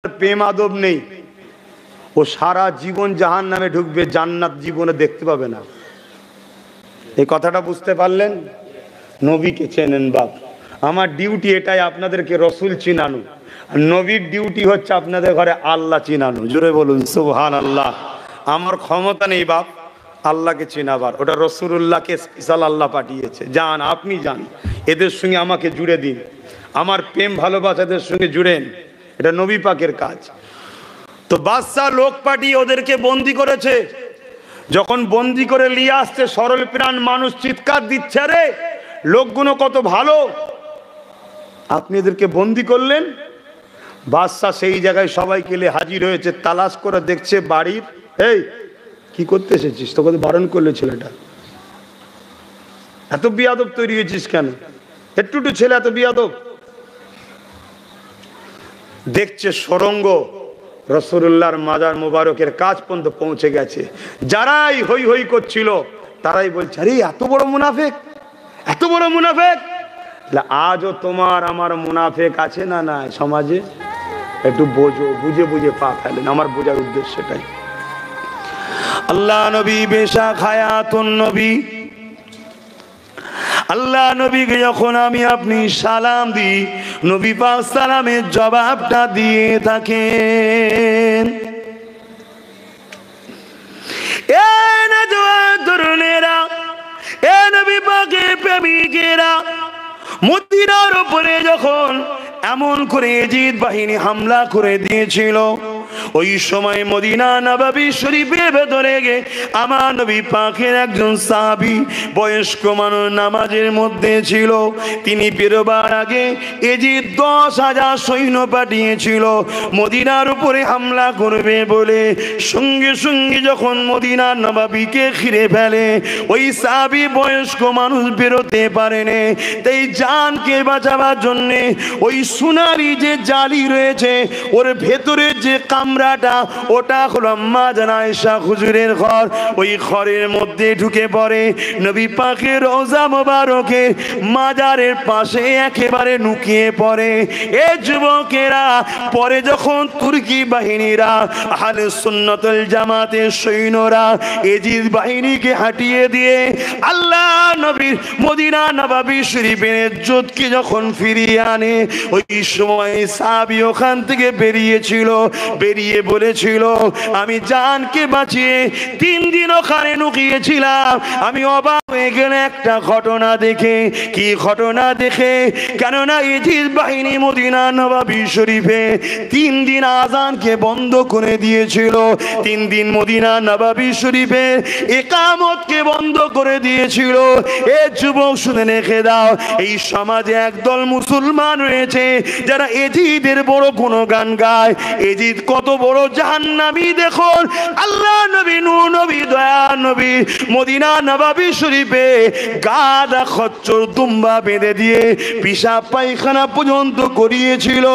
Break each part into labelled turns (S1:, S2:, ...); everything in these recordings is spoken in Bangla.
S1: প্রেম আদব নেই, ও সারা জীবন জাহান্নামে ঢুকবে, জান্নাত জীবনে দেখতে পাবে না। এই কথাটা বুঝতে পারলেন? নবীকে চেনেন বাপ। আমার ডিউটি এটাই, আপনাদেরকে রসুল চিনানো। নবীর ডিউটি হচ্ছে আপনাদের ঘরে আল্লাহ চিনানো। জোরে বলুন সুবহানাল্লাহ। আমার ক্ষমতা নেই বাপ আল্লাহকে চিনাবার, ওটা রসুলুল্লাহকে স্পেশাল আল্লাহ পাঠিয়েছে। যান, আপনি যান, এদের সঙ্গে আমাকে জুড়ে দিন, আমার প্রেম ভালোবাসাদের সঙ্গে জুড়েন, এটা নবী পাকের কাজ। তো বাদশাহ লোক পাঠিয়ে ওদেরকে বন্দি করেছে। যখন বন্দি করে নিয়ে আসছে, সরল প্রাণ মানুষ চিৎকার দিচ্ছে, রে লোকগুলো কত ভালো, আপনি এদেরকে বন্দি করলেন। বাদশাহ সেই জায়গায় সবাইকে নিয়ে হাজির হয়েছে, তালাশ করে দেখছে বাড়ির, এই কি করতে এসেছিস, তোকে বারণ করলে ছেলেটা, এত বিয়াদব তৈরি হয়েছিস কেন, একটু ছেলে এত বিয়াদব। দেখছে সুড়ঙ্গ রাসূলুল্লাহর মাজার মোবারকের কাজ পর্যন্ত পৌঁছে গেছে। যারাই হই হই করছিল তারাই বলছে, আরে এত বড় মুনাফেক, এত বড় মুনাফেক। আজও তোমার আমার মুনাফেক আছে না নাই সমাজে? একটু বোঝো, বুঝে বুঝে পা ফেলেন, আমার বোঝার উদ্দেশ্য সেটাই। আল্লাহ নবী বেশাক হায়াতুন নবী, আল্লাহ নবীকে যখন আমি আপনি সালাম দিই, নবী পাক সালামের জবাবটা দিয়ে থাকেন। এ নওজোয়ান তরুণেরা, এ নবী পাকের প্রেমিকেরা, মদিনার উপরে যখন এমন করে ইজিদ বাহিনী হামলা করে দিয়েছিল, ওই সময় মদিনা নববী শরীফের ভেতরে গিয়ে আমার নবী পাকের একজন সাহাবী বয়স্ক মানুষ নামাজের মধ্যে ছিল। তিনি বেরোবার আগে ইজিদ 10,000 সৈন্য পাঠিয়েছিল মদিনার উপরে হামলা করবে বলে। সঙ্গে সঙ্গে যখন মদিনা নববীকে ঘিরে ফেলে, ওই সাহাবী বয়স্ক মানুষ বেরোতে পারেনি। তাই জানকে বাঁচাবার জন্যে ওই সোনারি যে জালি রয়েছে, ওর ভেতরে যে কামরাটা, ওটা হলো আম্মা জান আয়েশা হুজুরের ঘর। ওই ঘরের মধ্যে ঢুকে পড়ে, নবী পাকের রওজা মোবারকে মাজারের পাশে একেবারে লুকিয়ে পড়ে। এ যুবকেরা, পরে যখন তুর্কি বাহিনীরা, আহলে সুন্নাতুল জামাতের সৈন্যরা ইজিদ বাহিনীকে হাঁটিয়ে দিয়ে আল্লাহ নবীর মদিনা নববী শরীফের ইজ্জতকে যখন ফিরিয়ে আনে, ওই সময় সাহাবী ওখান থেকে বেরিয়েছিল, বেরিয়ে বলেছিল, আমি জানকে বাঁচিয়ে 3 দিন ওখানে লুকিয়েছিলাম। আমি অবাক হয়ে গেলে একটা ঘটনা দেখে। কি ঘটনা দেখে? কেননা ইজিদ বাহিনী মদিনা নববী শরীফে 3 দিন আযানকে বন্ধ করে দিয়েছিল, 3 দিন মদিনা নববী শরীফে ইকামতকে বন্ধ করে দিয়েছিল। এ যুবক শুনে রেখে দাও, এই সমাজে একদল মুসলমান রয়েছে যারা ইজিদের বড় গুণগান গায়। ইজিদ কত বড় জাহান্নামী দেখুন। আল্লাহ নবী, নূর নবী, দয়া নবী মদিনা নববী শরীফে গাদা, খচ্চর, দুম্বা বেঁধে দিয়ে পিশাব পায়খানা পর্যন্ত করিয়েছিল।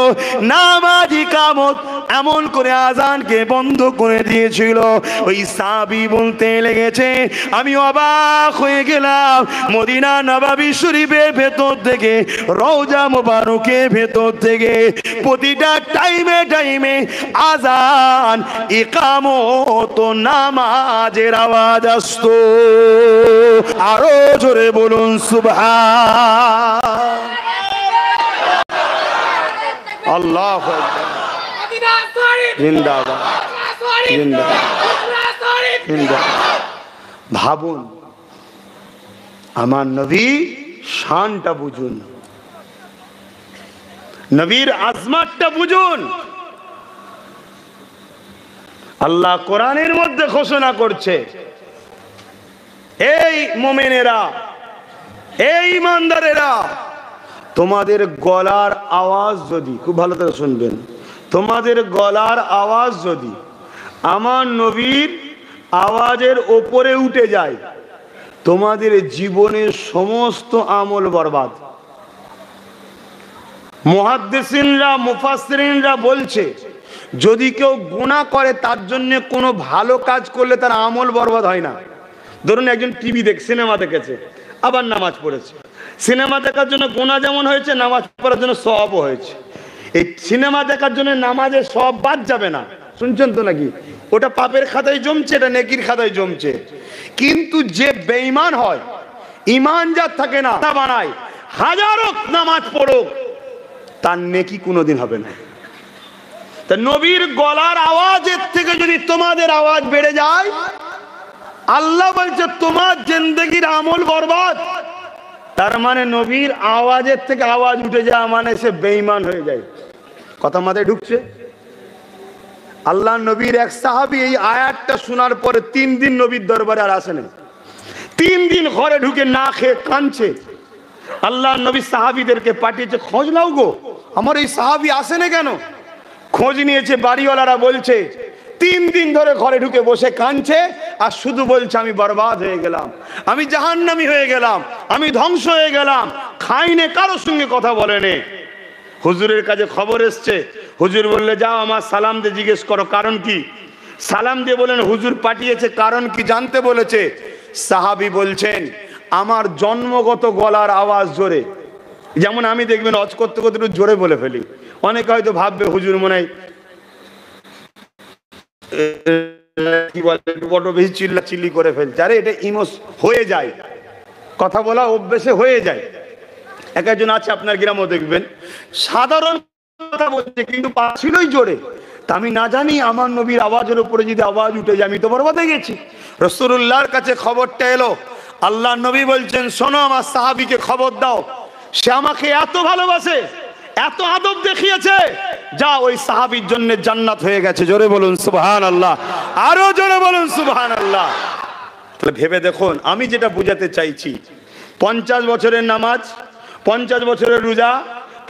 S1: নামাজ ইকামত এমন করে আযানকে বন্ধ করে দিয়েছিল। ওই সাহাবী বলতে লেগেছে, আমি অবাক হয়ে গেলাম, মদিনা নববী শরীফের ভেতর থেকে, রওজা মোবারকের ভেতর থেকে প্রতিটা টাইমে টাইমে আযান, ইকামত, নামাজের আওয়াজ আসতো। আরো জোরে বলুন সুবহান আল্লাহু আকবার। জিন্দাবাদ, জিন্দাবাদ, জিন্দাবাদ। ভাবুন, আমার নবী শানটা বুঝুন, নবীর আজমাতটা বুঝুন। আল্লাহ কোরআনের মধ্যে ঘোষণা করছে, এই মুমিনেরা, এই ইমানদারেরা, তোমাদের গলার আওয়াজ যদি, খুব ভালো করে শুনবেন, তোমাদের গলার আওয়াজ যদি আমার নবীর আওয়াজের ওপরে উঠে যায়, তোমাদের জীবনের সমস্ত আমল বরবাদ। মুহাদ্দিসিনরা, মুফাসসিরিনরা বলছে, যদি কেউ গুনাহ করে তার জন্য কোনো ভালো কাজ করলে তার আমল বরবাদ হয় না। ধরুন একজন টিভি সিনেমা দেখেছে, আবার নামাজ পড়েছে। সিনেমা দেখার জন্য গুনাহ যেমন হয়েছে, নামাজ পড়ার জন্য সওয়াবও হয়েছে। এই সিনেমা দেখার জন্য নামাজে সব বাদ যাবে না, শুনছেন তো নাকি? ওটা পাপের খাতায় জমছে, এটা নেকির খাতায় জমছে। কিন্তু যে বেঈমান হয়, ঈমান যার থাকে না, তা বানায়, হাজারো নামাজ পড়ুক, তার নেকি কোনোদিন হবে না। তা নবীর গলার আওয়াজের থেকে যদি তোমাদের আওয়াজ বেড়ে যায়, আল্লাহ বলছে তোমার জিন্দেগির আমল বরবাদ। তার মানে নবীর আওয়াজের থেকে আওয়াজ উঠে যায় মানে সে বেঈমান হয়ে যায়। কথা মাথায় ঢুকছে? আল্লাহ নবীর এক সাহাবী এই আয়াতটা শোনার পরে 3 দিন নবীর দরবারে আর আসেনি। 3 দিন ঘরে ঢুকে না খেয়ে কাঁদছে। আল্লাহ নবী সাহাবীদেরকে পাঠিয়েছে, খোঁজ নাও গো, আমার এই সাহাবী আসে না কেন? খোঁজ নিয়েছে, বাড়িওয়ালারা বলছে 3 দিন ধরে ঘরে ঢুকে বসে কাঁদছে আর শুধু বলছে আমি বরবাদ হয়ে গেলাম, আমি জাহান্নামী হয়ে গেলাম, আমি ধ্বংস হয়ে গেলাম। খাইনে, কারোর সঙ্গে কথা বলেনি। হুজুরের কাছে খবর এসছে, হুজুর বললে যাও আমার সালাম দিয়ে জিজ্ঞেস করো কারণ কি। সালাম দিয়ে বলেন হুজুর পাঠিয়েছে, কারণ কি জানতে বলেছে। সাহাবী বলছেন আমার জন্মগত গলার আওয়াজ জোরে। যেমন আমি দেখবেন অজ করতে করতে একটু জোরে বলে ফেলি, অনেকে হয়তো ভাববে হুজুর মনে হয় কি বলে বড় বেশি চিল্লাচিল্লি করে ফেলছে। আরে এটা ইমোস হয়ে যায়, কথা বলা অভ্যেসে হয়ে যায়। এক একজন আছে আপনার গ্রামও দেখবেন সাধারণ কথা বলছে কিন্তু পাচ্ছিলই জোরে। তা আমি না জানি আমার নবীর আওয়াজের উপরে যদি আওয়াজ উঠে যায় আমি তো বরবাদ হয়ে গেছি। রাসূলুল্লাহর কাছে খবরটা এলো, আল্লাহ নবী বলছেন শোনো আমার সাহাবীকে খবর দাও, সে আমাকে এত ভালোবাসে, এত আদব দেখিয়েছে, যা ওই সাহাবীর জন্য জান্নাত হয়ে গেছে। জোরে বলুন সুবহানাল্লাহ, আরো জোরে বলুন সুবহানাল্লাহ। তাহলে ভেবে দেখুন আমি যেটা বুঝাতে চাইছি, 50 বছরের নামাজ, 50 বছরের রোজা,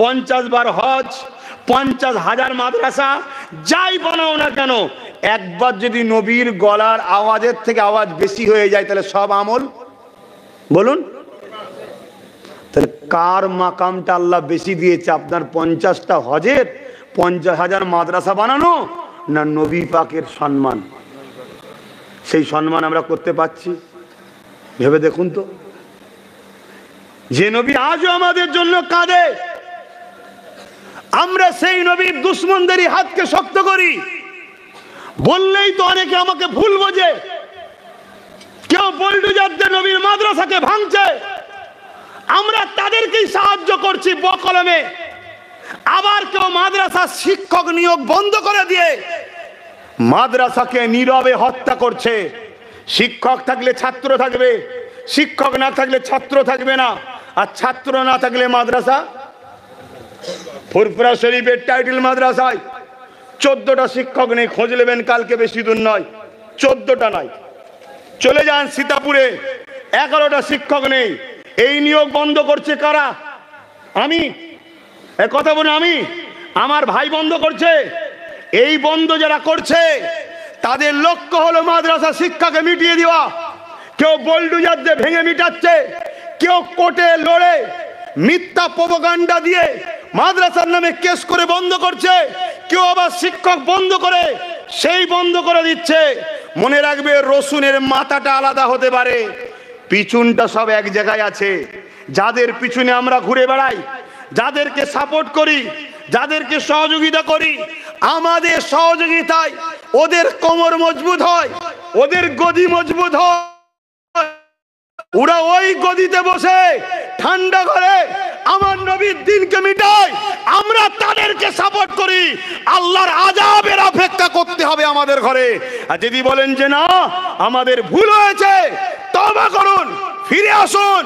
S1: 50 বার হজ, 50,000 মাদ্রাসা, যাই বানাও না কেন, একবার যদি নবীর গলার আওয়াজের থেকে আওয়াজ বেশি হয়ে যায় তাহলে সব আমল বলুন। তাহলে কার মাকামটা আল্লাহ বেশি দিয়েছে, আপনার 50টা হজের, 50,000 মাদ্রাসা বানানো, না নবী পাকের সম্মান? সেই সম্মান আমরা করতে পারছি? ভেবে দেখুন তো। যে নবী আজও আমাদের জন্য কাঁদে, আমরা সেই নবীর দুশমনদেরই হাতকে শক্ত করি। বললেই তো অনেকে আমাকে ভুল বোঝে, কেউ বুলডোজারদের নবীর মাদ্রাসাকে ভাঙছে, আমরা তাদেরকেই সাহায্য করছি বকলমে। আবার কেউ মাদ্রাসা শিক্ষক নিয়োগ বন্ধ করে দিয়ে মাদ্রাসাকে নীরবে হত্যা করছে। শিক্ষক থাকলে ছাত্র থাকবে, শিক্ষক না থাকলে ছাত্র থাকবে না, আর ছাত্র না থাকলে মাদ্রাসা। ফুরফুরা শরীফের টাইটেল মাদ্রাসায় 14টা শিক্ষক নেই, খোঁজ নেবেন কালকে, বেশি দূর নয়, 14টা নাই। চলে যান সীতাপুরে, 11টা শিক্ষক নেই। এই নিয়োগ বন্ধ করছে কারা? আমি কথা বলি, আমি, আমার ভাই বন্ধ করছে। এই বন্ধ যারা করছে তাদের লক্ষ্য হলো মাদ্রাসা শিক্ষাকে মিটিয়ে দেওয়া। কেউ বুলডোজার দিয়ে ভেঙে মিটাচ্ছে, কেউ কোর্টে লড়ে মিথ্যা প্রোপাগান্ডা দিয়ে মাদ্রাসার নামে কেস করে বন্ধ করছে, কেউ আবার শিক্ষক বন্ধ করে সেই বন্ধ করে দিচ্ছে। মনে রাখবে রসুনের মাথাটা আলাদা হতে পারে, পিছনটা সব এক জায়গায় আছে। যাদের পিছনে আমরা ঘুরে বেড়াই, যাদেরকে সাপোর্ট করি, যাদেরকে সহযোগিতা করি, আমাদের সহযোগিতায় ওদের কোমর মজবুত হয়, ওদের গদি মজবুত হয়। ওরা ওই গদিতে বসে ঠান্ডা ঘরে আমার নবীর দিনকে মিটায়, আমরা তাদেরকে সাপোর্ট করি। আল্লাহর আযাবের অপেক্ষা করতে হবে আমাদের ঘরে। আর যদি বলেন যে না আমাদের ভুল হয়েছে, তওবা করুন, ফিরে আসুন,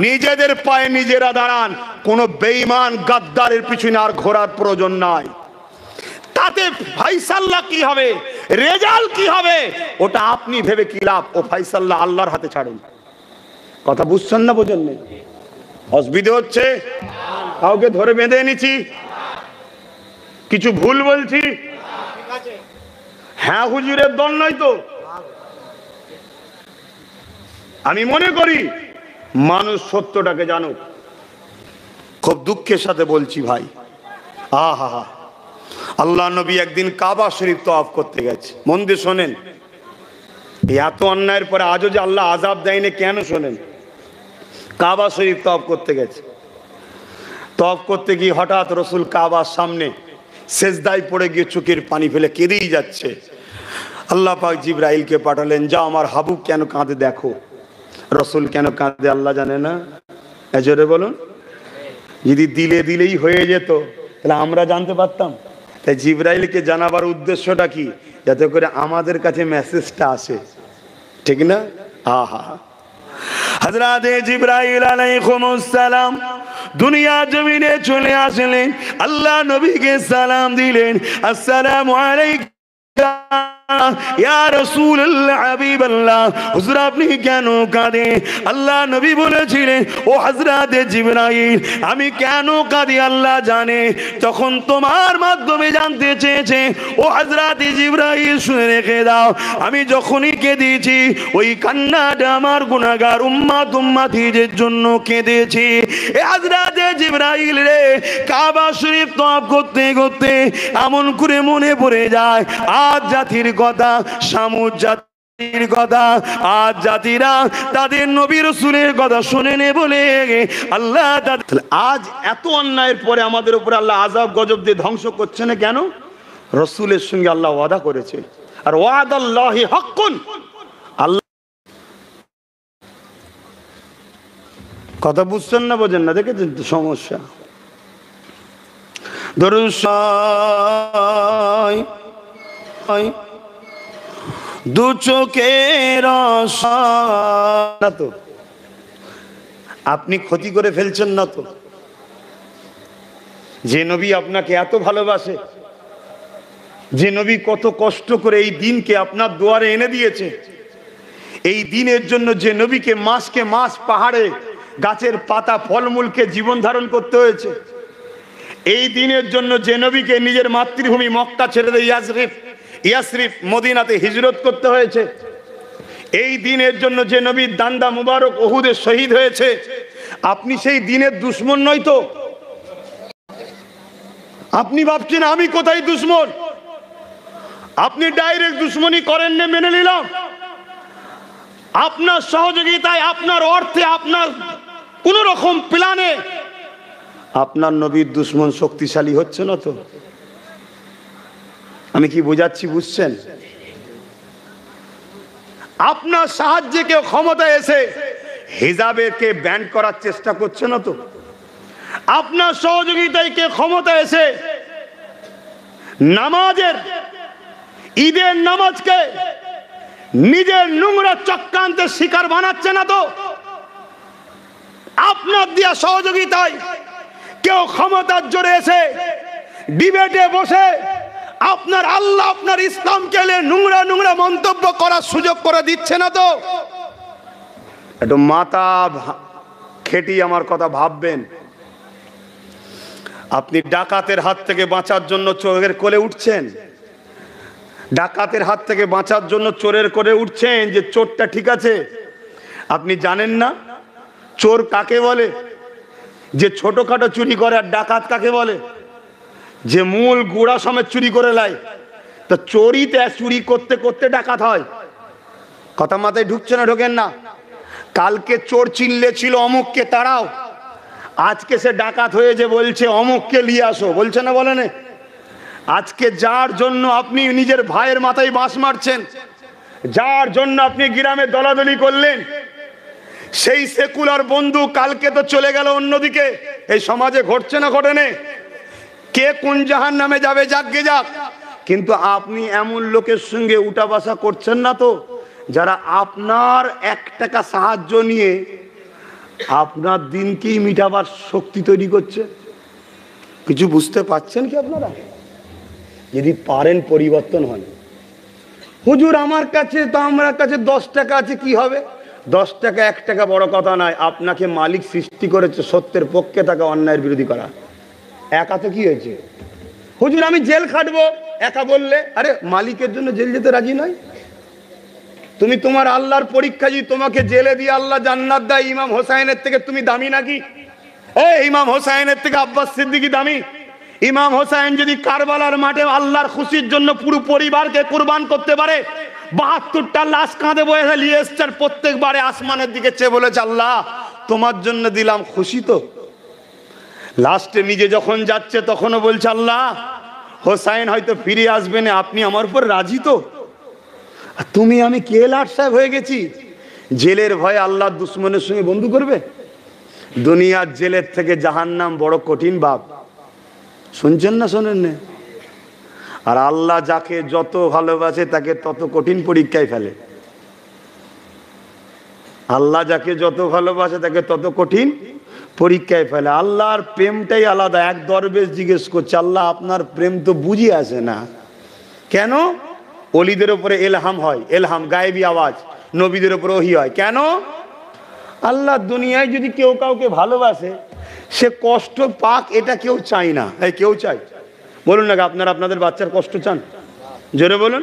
S1: নিজেদের পায়ে নিজেরা দাঁড়ান। কোন বেঈমান গাদ্দারের পিছনে আর ঘোরার প্রয়োজন নাই। তাতে ফায়সালা কি হবে, রেজাল্ট কি হবে, ওটা আপনি ভেবে কি লাভ? ও ফায়সালা আল্লাহর হাতে ছাড়ুন। কথা বুঝছেন না? বোঝেন না? অসুবিধা হচ্ছে? কাউকে ধরে বেঁধে এনেছি? কিছু ভুল বলছি? হ্যাঁ হুজুরের দল নয় তো। আমি মনে করি মানুষ সত্যটাকে জানুক। খুব দুঃখের সাথে বলছি ভাই, আহা, আল্লাহ নবী একদিন কাবা শরীফ তওয়াফ করতে গেছে। মন দিয়ে শোনেন, এত অন্যায়ের পরে আজও যে আল্লাহ আযাব দেয়নি কেন শোনেন। কাবা শরীফ তওয়াফ করতে গেছে, তওয়াফ করতে গিয়ে হঠাৎ রসুল কাবার সামনে সেজদায় পড়ে গিয়ে চোখের পানি ফেলে কেঁদেই যাচ্ছে। আল্লাহ পাক জিবরাইলকে পাঠালেন, যাও আমার হাবুব কেন কাঁদে দেখো। রসুল কেন কাঁদে আল্লাহ জানে না? জোরে বলুন। যদি দিলেই হয়ে যেত তাহলে আমরা জানতে পারতাম। তাই জিবরাইলকে জানাবার উদ্দেশ্যটা কি? যাতে করে আমাদের কাছে মেসেজটা আসে, ঠিক না? আহা, হযরত জিবরাইল আলাইহিস সালাম দুনিয়া জমিনে চলে আসলেন, আল্লাহ নবীকে সালাম দিলেন, আসসালামু আলাইকুম ইয়া রাসূলুল্লাহ হাবিবাল্লাহ। হুজুর আপনি কেন কাঁদেন? আল্লাহ নবী বলেছিলেন, ও হযরত জিবরাইল আমি কেন কাঁদি আল্লাহ জানে। তখন তোমার মাধ্যমে জানতে চেয়েছে, ও হযরত জিবরাইল শুনে রেখে দাও, আমি যখনই কেঁদেছি ওই কান্নাটা আমার গুনাহগার উম্মতিদের জন্য কেঁদেছি। এ হযরত জিবরাইল রে, কাবা শরীফ তওয়াফ করতে করতে এমন করে মনে পড়ে যায় আজ জাতির কথা, সামুদ জাতির কথা। আজ জাতিরা তাদের নবী রাসূলের কথা শোনেনি বলে আল্লাহ আজ এত অন্যায়ের পরে আমাদের উপরে আল্লাহ আযাব গজব দিয়ে ধ্বংস করছে না কেন? রাসূলের সঙ্গে আল্লাহ ওয়াদা করেছে, আর ওয়াদাল্লাহি হাক্কুন। আল্লাহ কথা বুঝছেন না, বোঝেন না? দেখেছেন তো সমস্যা। দরুদ দু চোখের না তো আপনি ক্ষতি করে ফেলছেন না তো? যে নবী আপনাকে এত ভালোবাসে, যে নবী কত কষ্ট করে এই দিনকে আপনার দুয়ারে এনে দিয়েছে, এই দিনের জন্য যে নবীকে মাসকে মাস পাহাড়ে গাছের পাতা ফলমূলকে জীবন ধারণ করতে হয়েছে, এই দিনের জন্য যে নবীকে নিজের মাতৃভূমি মক্কা ছেড়ে দিয়ে ইয়াসরিফ মদিনাতে হিজরত করতে হয়েছে, এই দিনের জন্য যে নবীর দান্দা মুবারক উহুদে শহীদ হয়েছে, আপনি সেই দিনের দুশমন নয় তো? আপনি ভাবছেন আমি কোথায় দুশমন? আপনি ডাইরেক্ট দুশমনি করেন না, মেনে নিলাম। আপনার সহযোগিতায়, আপনার অর্থে, আপনার কোন রকম প্ল্যানে আপনার নবীর দুশমন শক্তিশালী হচ্ছে না তো? আমি কি বোঝাচ্ছি, বুঝছেন? আপনার সাহায্যে কেউ ক্ষমতায় এসে হিজাবকে ব্যান করার চেষ্টা করছে না তো? আপনার সহযোগিতায় কেউ ক্ষমতায় এসে নামাজের, ঈদের নামাজকে নিজের নোংরা চক্রান্তের শিকার বানাচ্ছে না তো? আপনার দেয়া সহযোগিতায় কেউ ক্ষমতার জোরে এসে ডিবেটে বসে আপনার আল্লাহ, আপনার ইসলামকে নোংরা নোংরা মন্তব্য করার সুযোগ করে দিচ্ছে না তো? একটু মাথা খেটি আমার কথা ভাববেন। আপনি ডাকাতের হাত থেকে বাঁচার জন্য চোরের কোলে উঠছেন, ডাকাতের হাত থেকে বাঁচার জন্য চোরের কোলে উঠছেন, যে চোরটা ঠিক আছে। আপনি জানেন না চোর কাকে বলে? যে ছোটখাটো চুরি করে। আর ডাকাত কাকে বলে? যে মূল গুড়া সমেত চুরি করে লাই। তো চোরিতে চুরি করতে করতে ডাকাত হয়। কথা মাথায় ঢুকছে না? ঢোকেন না? কালকে চোর চিল্লে ছিল অমুককে তাড়াও, আজকে সে ডাকাত হয়ে যে বলছে অমুককে নিয়ে আসো, বলছে না? বলে না? আজকে যার জন্য আপনি নিজের ভাইয়ের মাথায় বাঁশ মারছেন, যার জন্য আপনি গ্রামে দলাদলি করলেন, সেই সেকুলার বন্ধু কালকে তো চলে গেল অন্যদিকে। এই সমাজে ঘটছে না? ঘটে না? কে কোন জাহান নামে যাবে, যাকগে যাক। কিন্তু আপনি এমন লোকের সঙ্গে উঠা বসা করছেন না তো, যারা আপনার 1 টাকা সাহায্য নিয়ে আপনার দিনকেই মিটাবার শক্তি তৈরি করছে। কিছু বুঝতে পারছেন কি আপনারা? যদি পারেন পরিবর্তন হন। হুজুর আমার কাছে তো, আমার কাছে 10 টাকা আছে, কি হবে? 10 টাকা 1 টাকা বড় কথা নয়। আপনাকে মালিক সৃষ্টি করেছে সত্যের পক্ষে থাকা, অন্যায়ের বিরোধী করা। একা তো কি হয়েছে? হুজুর আমি জেল খাটবো, একা বললে, আরে মালিকের জন্য জেল যেতে রাজি নয়। তুমি তোমার আল্লাহর পরীক্ষা, যদি তোমাকে জেলে দিয়ে আল্লাহ জান্নাত দেয়, ইমাম হোসাইনের থেকে তুমি দামি নাকি? ইমাম হোসাইনের থেকে আব্বাস সিদ্দিকী দামি? ইমাম হোসাইন যদি কারবালার মাঠে আল্লাহর খুশির জন্য পুরো পরিবারকে কুরবান করতে পারে, 72টা লাশ কাঁধে বয়ে নিয়ে এসছে, প্রত্যেকবারে আসমানের দিকে চেয়ে বলেছে, আল্লাহ তোমার জন্য দিলাম, খুশি তো? লাস্টে নিজে যখন যাচ্ছে তখনও বলছে আল্লাহ হোসাইন হয়তো ফিরে আসবে না, আপনি আমার উপর রাজি তো? তুমি আমি কে লাট সাহেব হয়ে গেছি, জেলের ভয়ে আল্লাহর দুশ্মনের সঙ্গে বন্ধু করবে? দুনিয়ার জেলের থেকে জাহান্নাম বড় কঠিন বাপ, শুনছেন না শোনেন না? আর আল্লাহ যাকে যত ভালোবাসে তাকে তত কঠিন পরীক্ষায় ফেলে। আল্লাহ যাকে যত ভালোবাসে তাকে তত কঠিন পরীক্ষায় ফেলে। আল্লাহর প্রেমটাই আলাদা। এক দরবেশ জিজ্ঞেস করছে আল্লাহ আপনার প্রেম তো বুঝি আসে না কেন? ওলিদের উপরে এলহাম হয়, এলহাম গায়েবী আওয়াজ, নবীদের উপরে ওহী হয় কেন? আল্লাহ দুনিয়ায় যদি কেউ কাউকে ভালোবাসে সে কষ্ট পাক এটা কেউ চায় না। এই কেউ চায়? বলুন না আপনারা আপনাদের বাচ্চার কষ্ট চান? জোরে বলুন।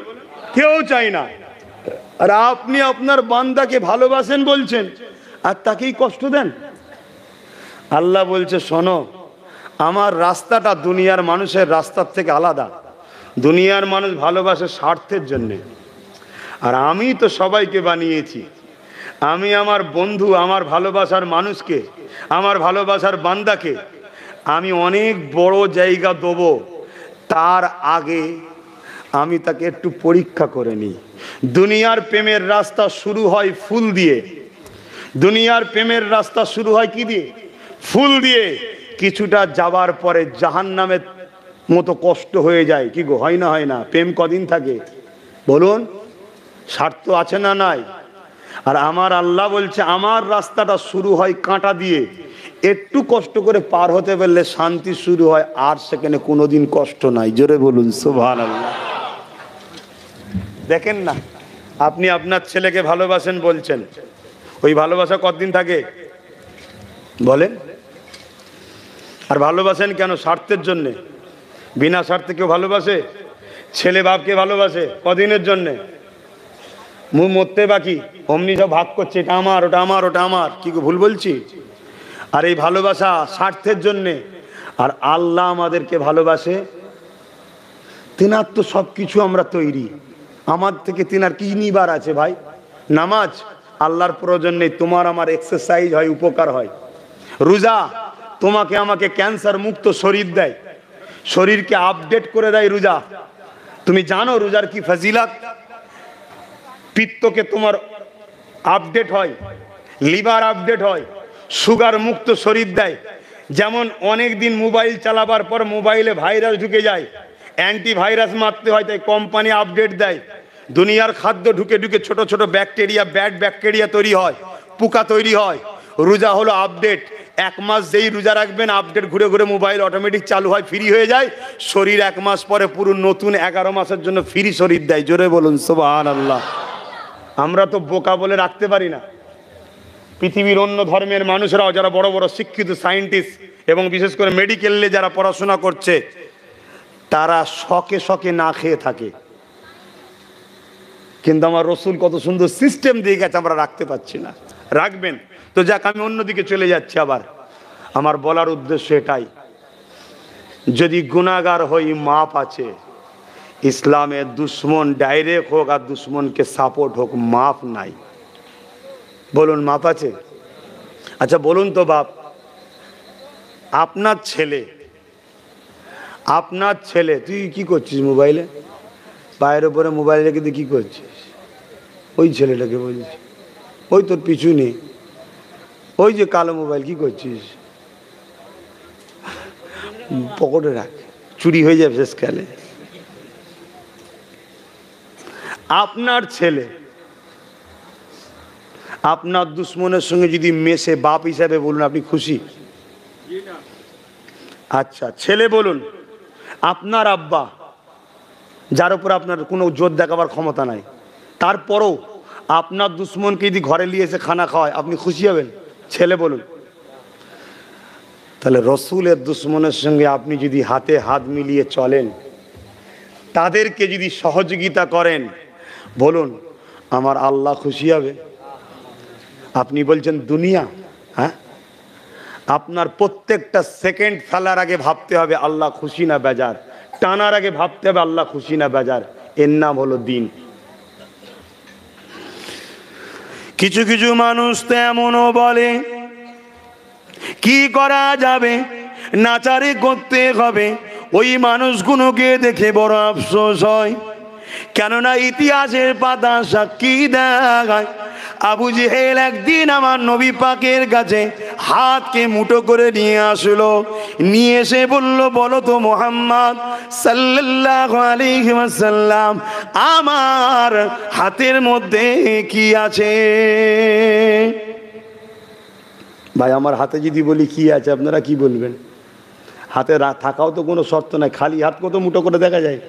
S1: কেউ চায় না। আর আপনি আপনার বান্দাকে ভালোবাসেন বলছেন আর তাকেই কষ্ট দেন। আল্লাহ বলছে শোনো, আমার রাস্তাটা দুনিয়ার মানুষের রাস্তার থেকে আলাদা। দুনিয়ার মানুষ ভালোবাসে স্বার্থের জন্যে, আর আমি তো সবাইকে বানিয়েছি। আমি আমার বন্ধু, আমার ভালোবাসার মানুষকে, আমার ভালোবাসার বান্দাকে আমি অনেক বড় জায়গা দেবো, তার আগে আমি তাকে একটু পরীক্ষা করে নিই। দুনিয়ার প্রেমের রাস্তা শুরু হয় ফুল দিয়ে। দুনিয়ার প্রেমের রাস্তা শুরু হয় কি দিয়ে? ফুল দিয়ে। কিছুটা যাবার পরে জাহান্নামের মতো কষ্ট হয়ে যায়। কি গো, হয় না? হয় না? প্রেম কদিন থাকে বলুন? স্বার্থ আছে না নাই? আর আমার আল্লাহ বলছে আমার রাস্তাটা শুরু হয় কাঁটা দিয়ে। একটু কষ্ট করে পার হতে পারলে শান্তি শুরু হয়, আর সেখানে কোনোদিন কষ্ট নাই। জোরে বলুন সুবহানাল্লাহ। দেখেন না, আপনি আপনার ছেলেকে ভালোবাসেন বলছেন, ওই ভালোবাসা কতদিন থাকে বলেন? আর ভালোবাসেন কেন? স্বার্থের জন্যে। বিনা স্বার্থে কেউ ভালোবাসে? ছেলে বাপকে ভালোবাসে কদিনের জন্যে? মুখ মরতে বাকি, অমনি সব ভাগ করছে, এটা আমার, ওটা আমার, ওটা আমার। কি ভুল বলছি? আর এই ভালোবাসা স্বার্থের জন্যে। আর আল্লাহ আমাদেরকে ভালোবাসে, তিনার তো সব কিছু আমরা তৈরি, আমার থেকে তিনার কি নিবার আছে ভাই? নামাজ আল্লাহর প্রয়োজন নেই, তোমার আমার এক্সারসাইজ হয়, উপকার হয়। রোজা তোমাকে আমাকে ক্যান্সার মুক্ত শরীর দেয়, শরীরকে আপডেট করে দেয় রোজা। তুমি জানো রোজার কি ফজিলত? পিত্তকে তোমার আপডেট হয়, লিভার আপডেট হয়, সুগার মুক্ত শরীর দেয়। যেমন অনেক দিন মোবাইল চালাবার পর মোবাইলে ভাইরাস ঢুকে যায়, অ্যান্টিভাইরাস মারতে হয়, তাই কোম্পানি আপডেট দেয়। দুনিয়ার খাদ্য ঢুকে ঢুকে ছোট ছোট ব্যাকটেরিয়া, ব্যাড ব্যাকটেরিয়া তৈরি হয়, পোকা তৈরি হয়। রোজা হলো আপডেট। এক মাস যেই রোজা রাখবেন আপডেট ঘুরে ঘুরে মোবাইল অটোমেটিক চালু হয়, ফ্রি হয়ে যায়। শরীর এক মাস পরে পুরো নতুন 11 মাসের জন্য ফ্রি শরীর দেয়। জোরে বলুন সুবহানাল্লাহ। আমরা তো বোকা বলে রাখতে পারি না। পৃথিবীর অন্য ধর্মের মানুষরাও যারা বড় বড় শিক্ষিত সায়েন্টিস্ট এবং বিশেষ করে মেডিকেলে যারা পড়াশোনা করছে, তারা শখে শখে না খেয়ে থাকে। কিন্তু আমার রসুল কত সুন্দর সিস্টেম দিয়ে গেছে, আমরা রাখতে পারছি না। রাখবেন তো যাক, আমি অন্যদিকে চলে যাচ্ছি। আবার আমার বলার উদ্দেশ্য এটাই, যদি গুনাহগার হই মাপ আছে। ইসলামের দুশ্মন ডাইরেক্ট হোক আর দুশ্মনকে সাপোর্ট হোক, মাপ নাই। বলুন মাপ আছে? আচ্ছা বলুন তো বাপ, আপনার ছেলে তুই কি করছিস মোবাইলে? পায়ের উপরে মোবাইল রেখে তুই কি করছিস? ওই ছেলেটাকে বলছিস, ওই তোর পিছু নেই, ওই যে কালো মোবাইল, কি করছিস? পকেটে রাখ, চুরি হয়ে যাবে শেষকালে। আপনার ছেলে আপনার দুশ্মনের সঙ্গে যদি মেশে, বাপ হিসাবে বলুন আপনি খুশি? আচ্ছা ছেলে বলুন, আপনার আব্বা যার উপর আপনার কোনো জোর দেখাবার ক্ষমতা নাই, তারপরও আপনার দুশ্মনকে যদি ঘরে নিয়ে এসে খানা খাওয়ায়, আপনি খুশি হবেন? ছেলে বলুন। তাহলে রসুলের দুশ্মনের সঙ্গে আপনি যদি হাতে হাত মিলিয়ে চলেন, তাদেরকে যদি সহযোগিতা করেন, বলুন আমার আল্লাহ খুশি হবে? আপনি বলছেন দুনিয়া, হ্যাঁ? আপনার প্রত্যেকটা সেকেন্ড ফেলার আগে ভাবতে হবে আল্লাহ খুশি না বেজার, টানার আগে ভাবতে হবে আল্লাহ খুশি না বেজার। এর নাম হলো দিন। কিছু কিছু মানুষ তো এমনও বলে, কি করা যাবে, নাচারি করতে হবে। ওই মানুষগুলোকে দেখে বড় আফসোস হয়, কেননা ইতিহাসের পাতা সাক্ষী দেয় আবু জেহেল একদিন আমার নবী পাকের কাছে হাতকে মুঠো করে নিয়ে আসলো, নিয়ে এসে বলল, বলো তো মুহাম্মদ সাল্লাল্লাহু আলাইহি ওয়াসাল্লাম, আমার হাতের মধ্যে কি আছে? ভাই আমার হাতে যদি বলি কি আছে, আপনারা কি বলবেন? হাতে থাকাও তো কোনো শর্ত নাই, খালি হাত কত মুঠো করে দেখা যায়,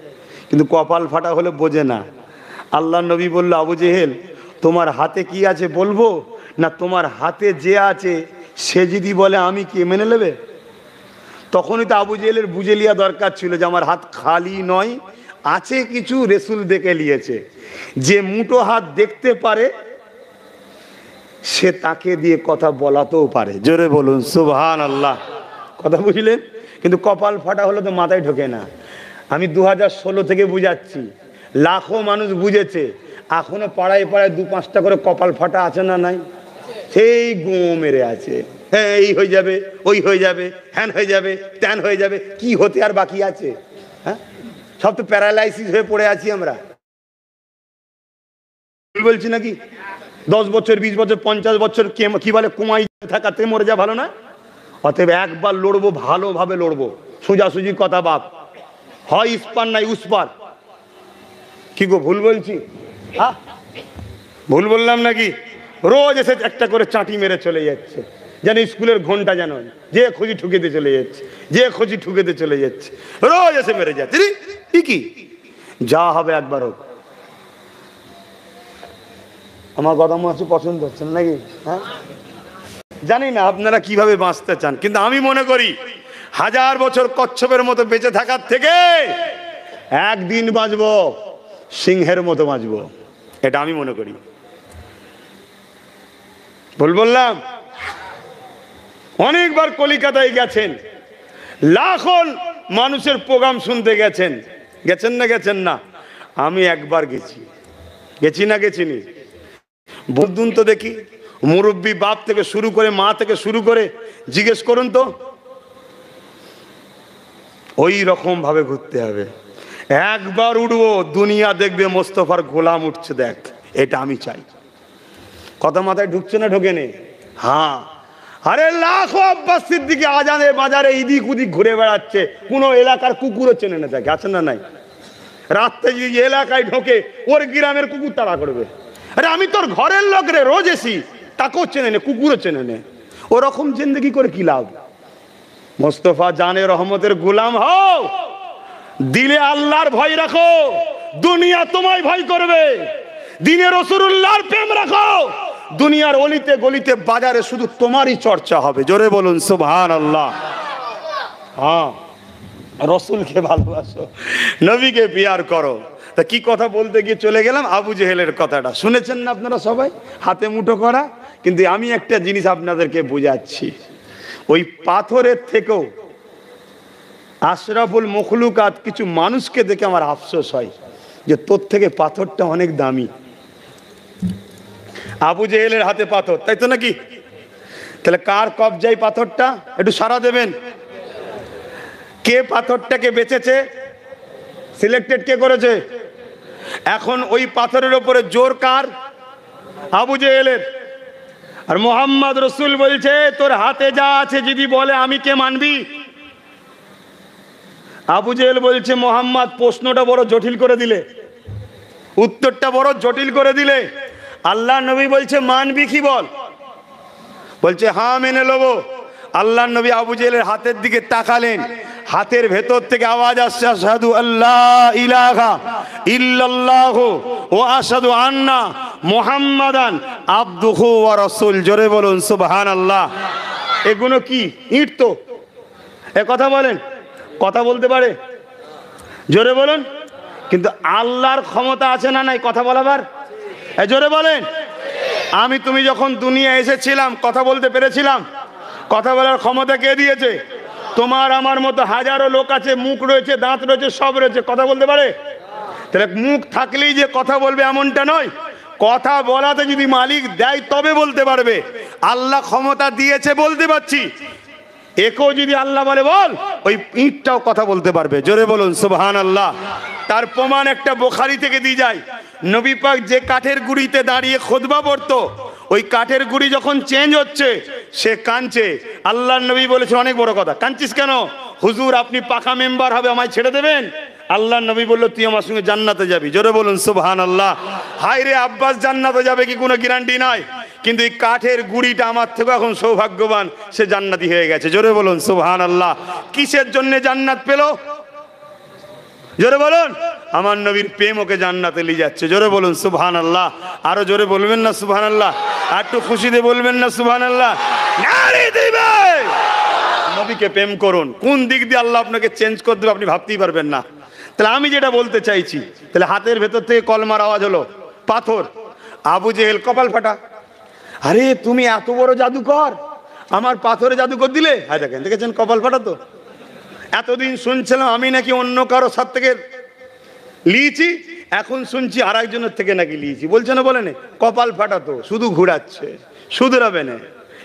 S1: কিন্তু কপাল ফাটা হলে বোঝে না। আল্লাহ নবী বলল, আবু জেহেল তোমার হাতে কি আছে বলবো, না তোমার হাতে যে আছে সে যদি বলে আমি কি মেনে নেবে? তখনই তো আবু জেহেলের বুঝে লিয়া দরকার ছিল যে আমার হাত খালি নয়, আছে কিছু, রসুল দেখে নিয়েছে। যে মুঠো হাত দেখতে পারে সে তাকে দিয়ে কথা বলাতেও পারে। জোরে বলুন সুবহানাল্লাহ। কথা বুঝলেন? কিন্তু কপাল ফাটা হলে তো মাথায় ঢোকে না। আমি 2016 থেকে বুঝাচ্ছি, লাখো মানুষ বুঝেছে, এখনো পাড়ায় পাড়ায় 2-5টা করে কপাল ফাটা আছে না নাই? সেই গো মেরে আছে, হ্যাঁ এই হয়ে যাবে, ওই হয়ে যাবে, হ্যান হয়ে যাবে, ত্যান হয়ে যাবে, কি হতে আর বাকি আছে? হ্যাঁ, সব তো প্যারালাইসিস হয়ে পড়ে আছি আমরা। বলছি নাকি 10 বছর 20 বছর 50 বছর কি বলে কুমাই থাকাতে মরে যা ভালো না? অতএব একবার লড়বো, ভালোভাবে লড়বো, সোজাসুজি কথা বাপ, হয় ইস্পার নাই উস্পার। কি গো ভুল বলছি? হ্যাঁ ভুল বললাম নাকি? রোজ এসে একটা করে চাটি মেরে চলে যাচ্ছে, যেন স্কুলের ঘন্টা, যেন যে খুঁজি ঠুকেতে চলে যাচ্ছে, যে খুঁজি ঠুকেতে চলে যাচ্ছে, রোজ এসে মেরে যাচ্ছে। কি যা হবে একবার হোক। আমার কথা মনে পছন্দ হচ্ছে না নাকি? হ্যাঁ জানি না আপনারা কিভাবে বাঁচতে চান, কিন্তু আমি মনে করি 1000 বছর কচ্ছপের মতো বেঁচে থাকার থেকে একদিন বাঁচবো সিংহের মতো বাঁচবো, এটা আমি মনে করি। ভুল বললাম? অনেকবার কলিকাতায় গেছেন, লাখো মানুষের প্রোগ্রাম শুনতে গেছেন, গেছেন না? গেছেন না? আমি একবার গেছি না গেছিনি? বুদ্ধুন তো দেখি, মুরব্বী বাপ থেকে শুরু করে, মা থেকে শুরু করে জিজ্ঞেস করুন তো, ওই রকম ভাবে ঘুরতে হবে। একবার উঠবো, দুনিয়া দেখবে মোস্তফার গোলাম উঠছে, দেখ, এটা আমি চাই। কথা মাথায় ঢুকছে না ঢোকে নে? হ্যাঁ। আরে লাখো আব্বাস সিদ্দিকী আজানে বাজারে ইদিক উদিক ঘুরে বেড়াচ্ছে, কোন এলাকার কুকুরও চেনে না তাকে, আছে না নাই? রাত্রে যদি এলাকায় ঢোকে, ওর গ্রামের কুকুর তাড়া করবে। আরে আমি তোর ঘরের লোক রে, রোজ এসি, তাকেও চেনে নে, কুকুরও চেনে নে। ওরকম জিন্দেগি করে কি লাভ? মোস্তফা জানে রহমতের গোলাম হও, দিলে আল্লাহর ভয় রাখো, দুনিয়া তোমায় ভয় করবে। দিনে রাসূলুল্লাহর প্রেম রাখো, দুনিয়ার অলিতে গলিতে বাজারে শুধু তোমারই চর্চা হবে। জোরে বলুন সুবহানাল্লাহ। হ্যাঁ, রসুলকে ভালোবাসো, নবীকে পিয়ার করো। তা কি কথা বলতে গিয়ে চলে গেলাম আবু জেহেলের কথাটা, শুনেছেন না আপনারা সবাই? হাতে মুঠো করা। কিন্তু আমি একটা জিনিস আপনাদেরকে বুঝাচ্ছি, ওই পাথরের থেকেও আশরাফুল মখলুকাত কিছু মানুষকে দেখে আমার আফসোস হয় যে তোর থেকে পাথরটা অনেক দামি। আবু জেহেলের হাতে পাথর, তাই তো নাকি? তাহলে কার কবজায় পাথরটা? একটু সাড়া দেবেন। কে পাথরটাকে বেচেছে? সিলেক্টেড কে করেছে? এখন ওই পাথরের উপরে জোর কার? আবু জেহেলের। আর মোহাম্মদ রসুল বলছে তোর হাতে যা আছে যদি বলে আমি কে মানবি? আবু জেহেল বলছে মোহাম্মদ প্রশ্নটা বড় জটিল করে দিলে, উত্তরটা বড় জটিল করে দিলে। আল্লাহ নবী বলছে মানবি কি বল? বলছে হ্যাঁ মেনে নেবো। আল্লাহ নবী আবু জেহেলের হাতের দিকে তাকালেন, হাতের ভেতর থেকে আওয়াজ আসছে আশহাদু আল্লাহ ইলাহা ইল্লাল্লাহু ওয়া আশহাদু আন্না মুহাম্মাদান আবদুহু ওয়া রাসূল। জোরে বলুন সুবহানাল্লাহ। এগুলো কি ইট? তো এ কথা বলেন, কথা বলতে পারে? জোরে বলুন। কিন্তু আল্লাহর ক্ষমতা আছে না নাই কথা বলাবার? জোরে বলেন। আমি তুমি যখন দুনিয়া এসেছিলাম কথা বলতে পেরেছিলাম? কথা বলার ক্ষমতা কে দিয়েছে? তোমার আমার মতো হাজারো লোক আছে, মুখ রয়েছে, দাঁত রয়েছে, সব রয়েছে, কথা বলতে পারে? তাহলে মুখ থাকলেই যে কথা বলবে এমনটা নয়, কথা বলাতে যদি মালিক দেয় তবে বলতে পারবে। আল্লাহ ক্ষমতা দিয়েছে বলতে পারছি, একেও যদি আল্লাহ বলে বল, ওই ইঁটটাও কথা বলতে পারবে। জোরে বলুন সুবহানাল্লাহ। তার প্রমাণ একটা বুখারী থেকে দিয়ে যায়। নবী পাক যে কাঠের গুঁড়িতে দাঁড়িয়ে খুতবা পড়তো, ওই কাঠের গুঁড়ি যখন চেঞ্জ হচ্ছে সে কাঁদছে। আল্লাহর নবী বলেছে, অনেক বড় কথা, কাঁদছিস কেন? হুজুর আপনি পাকা মেম্বার হবে, আমায় ছেড়ে দেবেন? আল্লাহর নবী বলল, তুই আমার সঙ্গে জান্নাতে যাবি। জোরে বলুন সুবহানাল্লাহ। হায় রে, আব্বাস জান্নাতে যাবে কি কোনো গ্যারান্টি নাই, কিন্তু এই কাঠের গুঁড়িটা আমার থেকে এখন সৌভাগ্যবান, সে জান্নাতি হয়ে গেছে। জোরে বলুন সুবহানাল্লাহ। কিসের জন্য জান্নাত পেল? জোরে বলুন। আমার নবীর প্রেম ওকে জান্নাতে নিয়ে যাচ্ছে। জোরে বলুন সুবহানাল্লাহ। আরো জোরে বলবেন না সুবহানাল্লাহ? আর একটু খুশিতে বলবেন না সুবহানাল্লাহ? নারী দিবে। নবীকে প্রেম করুন, কোন দিক দিয়ে আল্লাহ আপনাকে চেঞ্জ করে দেবে আপনি ভাবতেই পারবেন না। তাহলে আমি যেটা বলতে চাইছি, তাহলে হাতের ভেতর থেকে কলমার আওয়াজ হলো, পাথর। আবু জেহেল কপাল ফাটা। আরে তুমি এত বড় জাদুকর, আমার পাথরে জাদুকর দিলে? হ্যাঁ দেখেন, দেখেছেন কপাল ফাটা তো। এতদিন শুনছিলাম আমি নাকি অন্য কারো সাথ থেকে লিয়েছি, এখন শুনছি আর একজনের থেকে নাকি লিয়েছি। বলছে না, বলেন কপাল ফাটা তো, শুধু ঘুরাচ্ছে। শুধরাবে না,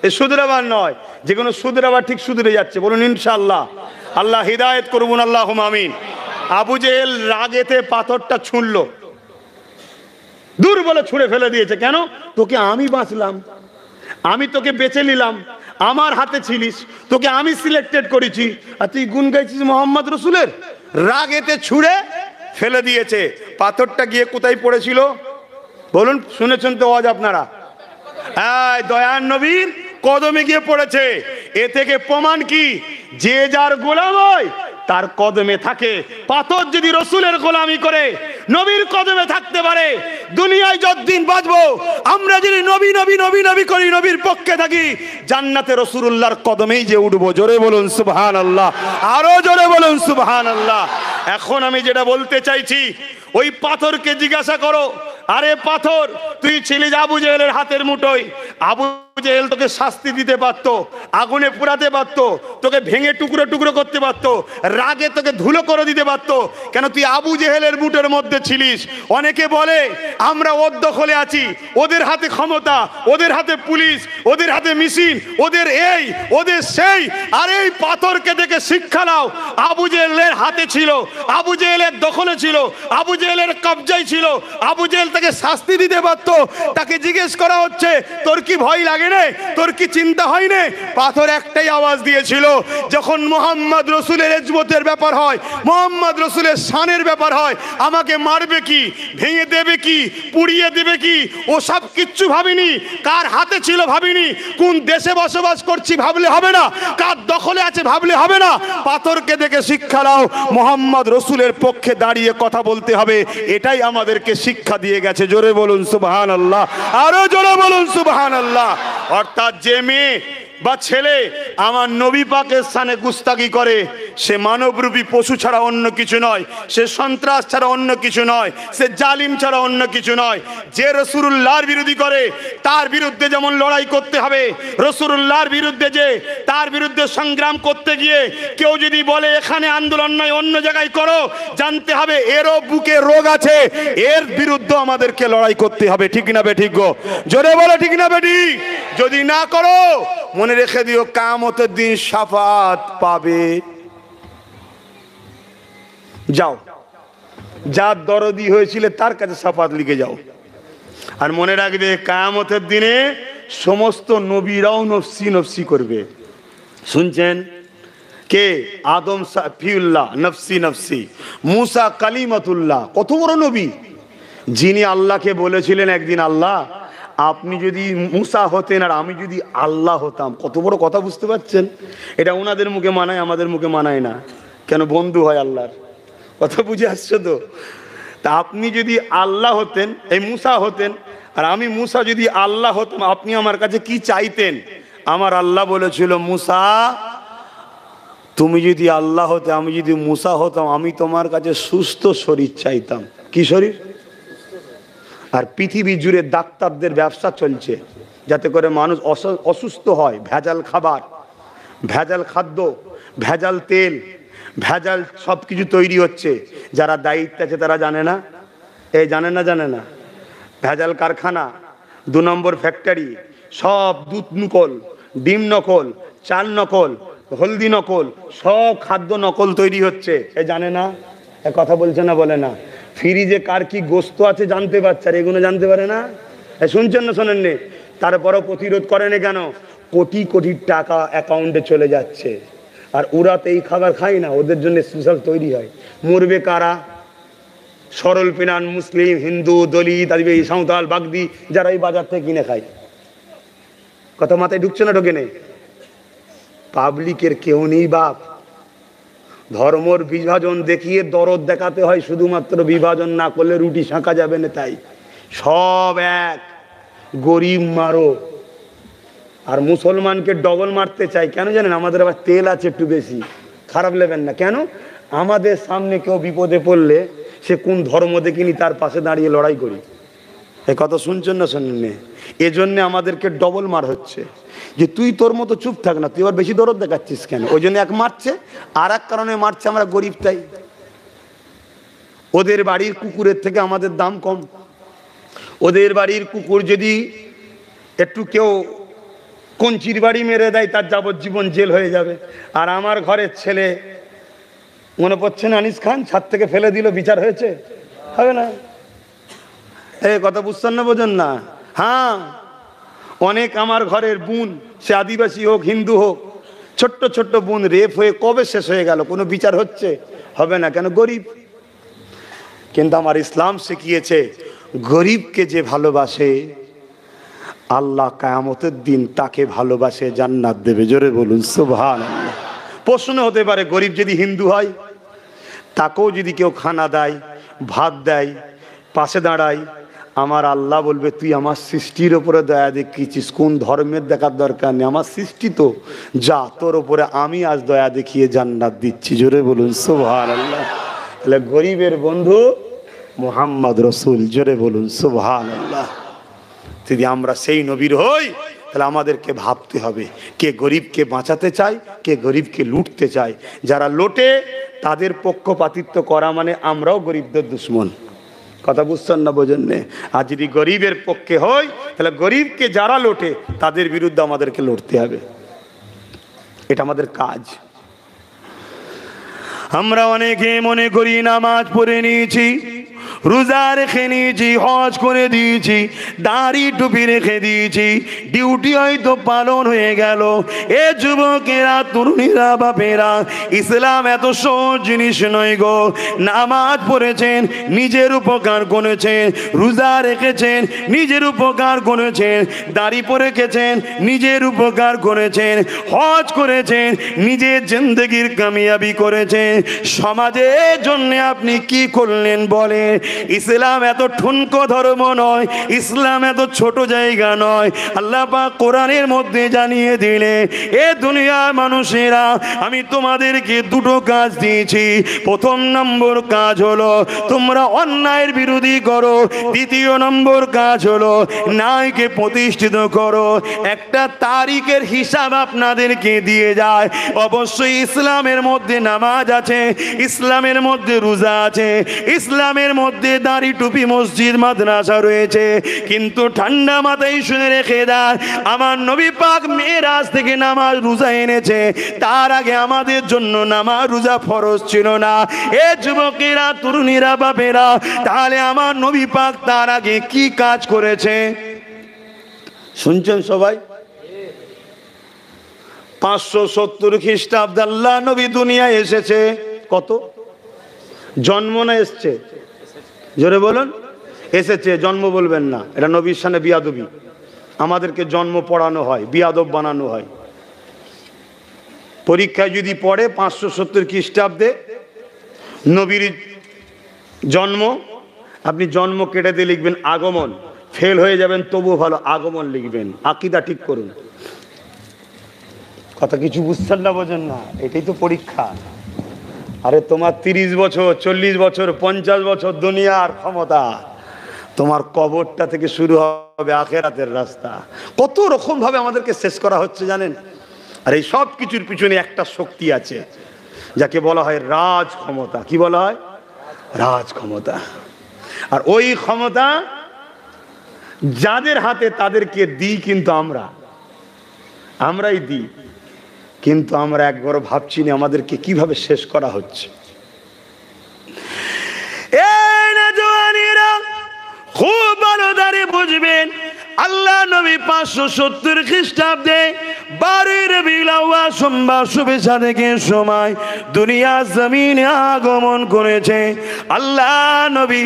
S1: এ শুধরাবার নয়, যে কোনো শুধরাবার ঠিক শুধরে যাচ্ছে। বলুন ইনশাআল্লাহ। আল্লাহ হিদায়েত করুন, আল্লাহুম্মা আমিন। আবু জেহেল রাগেতে পাথরটা ছুঁড়লো, দূর বলে ছুঁড়ে ফেলে দিয়েছে। কেন? তোকে আমি বাঁচলাম, আমি তোকে বেঁচে নিলাম, আমার হাতে ছিলিস, তোকে আমি সিলেক্টেড করেছি, আর তুই গুণ গাইছিস মোহাম্মদ রসুলের। রাগেতে ছুঁড়ে ফেলে দিয়েছে। পাথরটা গিয়ে কোথায় পড়েছিল বলুন? শুনেছেন তো আজ আপনারা? দয়ার নবীর কদমে গিয়ে পড়েছে। এ থেকে প্রমাণ কি? যে যার গোলাম হয় তার কদমে থাকে। পাথর যদি রসুলের গোলামি করে নবীর কদমে থাকতে পারে, দুনিয়ায় যতদিন বাঁচবো আমরা যদি নবী নবী নবী নবী করি, নবীর পক্ষে থাকি, জান্নাতে রসুলুল্লাহর কদমেই যে উঠবো। জোরে বলুন সুবহানাল্লাহ। আরো জোরে বলুন সুবহানাল্লাহ। এখন আমি যেটা বলতে চাইছি, ওই পাথরকে জিজ্ঞাসা করো, আরে পাথর, তুই ছিলিস আবু জেহেলের হাতের মুঠোয়। আবু জেহেল তোকে শাস্তি দিতে পারতো, আগুনে পুরাতে পারতো, তোকে ভেঙে টুকরো টুকরো করতে পারতো, রাগে তোকে ধুলো করে দিতে পারতো। কেন? তুই আবু জেহেলের মুঠোর মধ্যে ছিলিস। অনেকে বলে আমরা ওর দখলে আছি, ওদের হাতে ক্ষমতা, ওদের হাতে পুলিশ, ওদের হাতে মেশিন, ওদের এই ওদের সেই। আর এই পাথরকে দেখে শিক্ষা নাও। আবু জেহেলের হাতে ছিল, আবু জেহেলের দখলে ছিল, আবু জেহেলের কবজায় ছিল। আবু জেহেল তাকে শাস্তি দিতে পারতো। তাকে জিজ্ঞেস করা হচ্ছে, তোর কি ভয় লাগে না? তোর কি চিন্তা হয় না? পাথর একটাই আওয়াজ দিয়েছিল, যখন মোহাম্মদ রসুলের ইজ্জতের ব্যাপার হয়, মোহাম্মদ রসুলের শানের ব্যাপার হয়, আমাকে মারবে কি, ভেঙে দেবে কি, পুড়িয়ে দেবে কি, ও সব কিচ্ছু ভাবিনি। কার হাতে ছিল ভাবিনি, কোন দেশে বসবাস করছি ভাবলে হবে না, কার দখলে আছে ভাবলে হবে না। পাথরকে দেখে শিক্ষা নাও, মোহাম্মদ রসুলের পক্ষে দাঁড়িয়ে কথা বলতে হবে। এটাই আমাদেরকে শিক্ষা দিয়ে গেছে। জোরে বলুন সুবহানাল্লাহ। আরো জোরে বলুন সুবহানাল্লাহ। অর্থাৎ যে মেয়ে বা ছেলে আমার নবী পাকের স্থানে গুস্তাগি করে, সে মানবরূপী পশু ছাড়া অন্য কিছু নয়, সে সন্ত্রাস ছাড়া অন্য কিছু নয়, সে জালিম ছাড়া অন্য কিছু নয়। যে রাসূলুল্লাহর বিরোধী করে তার বিরুদ্ধে যেমন লড়াই করতে হবে, রাসূলুল্লাহর বিরুদ্ধে যে তার বিরুদ্ধে সংগ্রাম করতে গিয়ে কেউ যদি বলে এখানে আন্দোলন নয় অন্য জায়গায় করো, জানতে হবে এরও বুকে রোগ আছে, এর বিরুদ্ধে আমাদেরকে লড়াই করতে হবে। ঠিক না বেঠিক গো? জোরে বলো ঠিক না বেঠিক? যদি না করো মনে রেখে দিও, কিয়ামতের দিন শাফাত পাবে। যাও, যার দরদি হয়েছিল তার কাছে শাফাত লিখে যাও। আর মনে রাখবে, কিয়ামতের দিনে সমস্ত নবীরাও নফসি নফসি করবে। শুনছেন? কে? আদম সাফিউল্লাহ নফসি নফসি, মুসা কালিমাতুল্লাহ, কত বড় নবী, যিনি আল্লাহকে বলেছিলেন একদিন, আল্লাহ আপনি যদি মুসা হতেন আর আমি যদি আল্লাহ হতাম। কত বড় কথা, বুঝতে পারছেন? এটা ওনাদের মুখে মানায়, আমাদের মুখে মানায় না। কেন? বন্ধু হয় আল্লাহর। কথা বুঝে আসছো তো? তা আপনি যদি আল্লাহ হতেন, এই মুসা হতেন, আর আমি মুসা যদি আল্লাহ হতাম, আপনি আমার কাছে কি চাইতেন? আমার আল্লাহ বলেছিল, মুসা তুমি যদি আল্লাহ হতে, আমি যদি মুসা হতাম, আমি তোমার কাছে সুস্থ শরীর চাইতাম। কি শরীর? আর পৃথিবী জুড়ে ডাক্তারদের ব্যবসা চলছে যাতে করে মানুষ অসুস্থ হয়। ভেজাল খাবার, ভেজাল খাদ্য, ভেজাল তেল, ভেজাল সব কিছু তৈরি হচ্ছে। যারা দায়িত্ব আছে তারা জানে না। এই জানে না ভেজাল কারখানা, 2 নম্বর ফ্যাক্টরি, সব দুধ নকল, ডিম নকল, চাল নকল, হলদি নকল, সব খাদ্য নকল তৈরি হচ্ছে। এ জানে না, এ কথা বলছে না, বলে না। ফ্রিজে কার কি গোস্ত আছে জানতে পারছে, আর এগুলো জানতে পারে না। শুনছেন না শোনেননি? তারপরও প্রতিরোধ করেনি কেন? কোটি কোটি টাকা অ্যাকাউন্টে চলে যাচ্ছে, আর ওরা তো এই খাবার খায় না, ওদের জন্য স্পেশাল তৈরি হয়। মরবে কারা? সরল পিনান মুসলিম, হিন্দু, দলিত, আদিবাসী, সাঁওতাল, বাগদি, যারা এই বাজার থেকে কিনে খায়। কথা মাথায় ঢুকছে না ঢোকে নেই? পাবলিকের কেউ নেই বাপ। ধর্মর বিভাজন দেখিয়ে দরদ দেখাতে হয়, শুধুমাত্র বিভাজন না করলে রুটি শাঁকা যাবে না। তাই সব এক, গরিব মারো। আর মুসলমানকে ডবল মারতে চাই কেন জানেন? আমাদের আবার তেল আছে একটু বেশি। খারাপ নেবেন না। কেন? আমাদের সামনে কেউ বিপদে পড়লে সে কোন ধর্ম দেখিনি, তার পাশে দাঁড়িয়ে লড়াই করি। এ কথা শুনছেন না শোনেননি? এজন্য আমাদেরকে ডবল মার হচ্ছে, যে তুই তোর মতো চুপ থাক না, তুই আবার বেশি দরদ দেখাচ্ছিস কেন? ওই জন্য এক মারছে, আর এক কারণে মারছে আমরা গরিব তাই। ওদের বাড়ির কুকুরের থেকে আমাদের দাম কম। ওদের বাড়ির কুকুর যদি একটু কেউ কঞ্চির বাড়ি মেরে দেয়, তার যাবজ্জীবন জেল হয়ে যাবে। আর আমার ঘরের ছেলে, মনে পড়ছে না আনিস খান, ছাদ থেকে ফেলে দিল, বিচার হয়েছে? হবে না। এই কথা বুঝছেন না, বোঝেন না? হ্যাঁ, অনেক আমার ঘরের বোন, সে আদিবাসী হোক হিন্দু হোক, ছোট্ট ছোট্ট বোন রেপ হয়ে কবে শেষ হয়ে গেল, কোনো বিচার হচ্ছে? হবে না। কেন? গরিব। কিন্তু আমার ইসলাম শিখিয়েছে, গরিবকে যে ভালোবাসে আল্লাহ কিয়ামতের দিন তাকে ভালোবাসে জান্নাত দেবে। জোরে বলুন সুবহানাল্লাহ। প্রশ্ন হতে পারে, গরিব যদি হিন্দু হয়, তাকেও যদি কেউ খানা দেয়, ভাত দেয়, পাশে দাঁড়ায়, আমার আল্লাহ বলবে তুই আমার সৃষ্টির ওপরে দয়া দেখিয়েছিস, কোন ধর্মের দেখার দরকার নেই, আমার সৃষ্টি তো, যা তোর ওপরে আমি আজ দয়া দেখিয়ে জান্নাত দিচ্ছি। জোরে বলুন সুবহানাল্লাহ। তাহলে গরিবের বন্ধু মুহাম্মদ রসুল। জোরে বলুন সুবহানাল্লাহ। যদি আমরা সেই নবীর হই, তাহলে আমাদেরকে ভাবতে হবে, কে গরিবকে বাঁচাতে চায়, কে গরিবকে লুটতে চায়। যারা লোটে তাদের পক্ষপাতিত্ব করা মানে আমরাও গরিবদের দুশ্মন। কথা বুঝছেন না, বোঝেন না? আর যদি গরিবের পক্ষে হয়, তাহলে গরিবকে যারা লোটে তাদের বিরুদ্ধে আমাদেরকে লড়তে হবে। এটা আমাদের কাজ। আমরা অনেকে মনে করি নামাজ পড়ে নিয়েছি, রোজা রেখে নিয়েছি, হজ করে দিয়েছি, দাড়ি টুপি রেখে দিয়েছি, ডিউটি হয়তো পালন হয়ে গেল। এ যুবকেরা, তরুণীরা, বাপেরা, ইসলাম এত সহজ জিনিস নয় গো। নামাজ পড়েছেন, নিজের উপকার করেছেন, রোজা রেখেছেন, নিজের উপকার করেছেন, দাড়ি পরে রেখেছেন, নিজের উপকার করেছেন, হজ করেছেন, নিজের জিন্দেগির কামিয়াবি করেছেন। সমাজের জন্য আপনি কি করলেন বলেন? ইসলাম এত ঠুনকো ধর্ম নয়, ইসলাম এত ছোট জায়গা নয়। আল্লাহ পাক কোরআনের মধ্যে জানিয়ে দিলেন, এ দুনিয়ার মানুষেরা, আমি তোমাদেরকে দুটো কাজ দিয়েছি। প্রথম নম্বর কাজ হলো তোমরা অন্যায়ের বিরোধী করো, দ্বিতীয় নম্বর কাজ হলো ন্যায়কে প্রতিষ্ঠিত করো। একটা তারিখের হিসাব আপনাদেরকে দিয়ে যায়। অবশ্যই ইসলামের মধ্যে নামাজ আছে, ইসলামের মধ্যে রোজা আছে, ইসলামের মধ্যে দাড়ি টুপি মসজিদ মাদ্রাসা রয়েছে। কিন্তু ঠান্ডা মাথায় শুনে রেখে দেন, আমার নবী পাক মেরাজ থেকে নামাজ রোজা এনেছে, তার আগে আমাদের জন্য নামাজ রোজা ফরজ ছিল না। এ যুবকেরা, তরুণীরা, বাপেরা, তাহলে আমার নবী পাক তার আগে কি কাজ করেছে শুনছেন সবাই? 570 খ্রিস্টাব্দে আল্লাহ নবী দুনিয়ায় এসেছে। কত? জন্ম না এসছে? জোরে বলুন। এসেছে, জন্ম বলবেন না, এটা নবীর সামনে বিয়াদবি। আমাদেরকে জন্ম পড়ানো হয়, বিয়াদব বানানো হয়। পরীক্ষায় যদি পড়ে 570 খ্রিস্টাব্দে নবীর জন্ম, আপনি জন্ম কেটে দিয়ে লিখবেন আগমন। ফেল হয়ে যাবেন তবুও ভালো, আগমন লিখবেন। আকীদা ঠিক করুন। কথা কিছু বুঝছেন না, বোঝেন না? এটাই তো পরীক্ষা। আরে তোমার 30 বছর, 40 বছর, 50 বছর দুনিয়ার ক্ষমতা, তোমার কবরটা থেকে শুরু হবে আখেরাতের রাস্তা। কত রকম ভাবে আমাদেরকে শেষ করা হচ্ছে জানেন? আর এই সব কিছুর পিছনে একটা শক্তি আছে, যাকে বলা হয় রাজ ক্ষমতা। কি বলা হয়? রাজ ক্ষমতা। আর ওই ক্ষমতা যাদের হাতে, তাদেরকে দিই কিন্তু আমরাই দিই। কিন্তু আমরা একবারও ভাবছি না আমাদেরকে কিভাবে শেষ করা হচ্ছে। খুব ভালো দাঁড়ে বুঝবেন, আল্লাহ নবী 570 খ্রিস্টাব্দে 12 রবিউল আউয়াল সোমবার শুভে সাদেকের সময় দুনিয়া জমিনে আগমন করেছে। আল্লাহ নবী